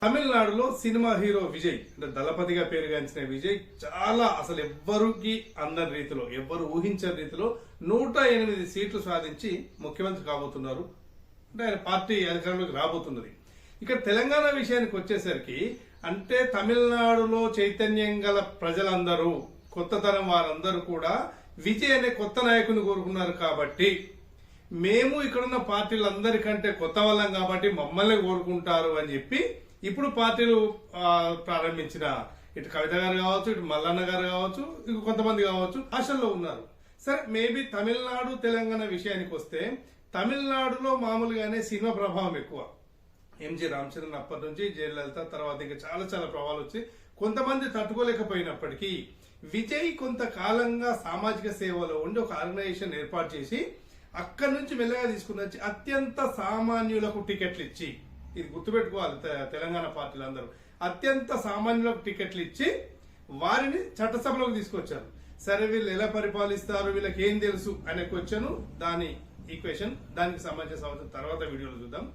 తమిళనాడులో cinema hero Vijay అంటే దళపతిగా పేరుగాంచిన విజయ్ చాలా అసలు ఎవ్వరికి అందని రీతిలో ఎవ్వరు ఊహించని రీతిలో 108 సీట్లు సాధించి ముఖ్యమంత్రి కాబోతున్నారు. అంటే ఆయన పార్టీ అధికారంలోకి రాబోతున్నది. ఇక్కడ తెలంగాణ విషయానికి వచ్చేసరికి అంటే తమిళనాడులో చైతన్యం గల ప్రజలందరూ కొత్త తరం వారందరూ కూడా విజయ్ అనే కొత్త నాయకుని కోరుకున్నారు. కాబట్టి మేము ఇక్కడున్న పార్టీలందరికంటే కొత్త వాళ్ళం కాబట్టి మమ్మల్ని కోరుకుంటారు అని చెప్పి ఇప్పుడు పార్టీలు ప్రారంభించిన ఇటు కవిత గారు కావచ్చు, ఇటు మల్లన్న గారు కావచ్చు, ఇంక కొంతమంది కావచ్చు ఆశల్లో ఉన్నారు. సరే, మేబీ తమిళనాడు తెలంగాణ విషయానికి వస్తే తమిళనాడులో మామూలుగానే సినిమా ప్రభావం ఎక్కువ. ఎంజి రామచంద్రన్ అప్పటి నుంచి జయలలిత తర్వాత ఇంకా చాలా చాలా ప్రభావాలు వచ్చి కొంతమంది తట్టుకోలేకపోయినప్పటికీ విజయ్ కొంతకాలంగా సామాజిక సేవలో ఉండి ఒక ఆర్గనైజేషన్ ఏర్పాటు చేసి అక్కడి నుంచి మెల్లగా తీసుకుని వచ్చి అత్యంత సామాన్యులకు టికెట్లు ఇచ్చి, ఇది గుర్తుపెట్టుకోవాలి తెలంగాణ పార్టీలందరూ, అత్యంత సామాన్యులకు టికెట్లు ఇచ్చి వారిని చట్టసభలోకి తీసుకొచ్చారు. సరే, వీళ్ళు ఎలా పరిపాలిస్తారు, వీళ్ళకి ఏం తెలుసు అనే క్వశ్చన్, దాని ఈక్వేషన్, దానికి సంబంధించిన తర్వాత వీడియోలు చూద్దాం.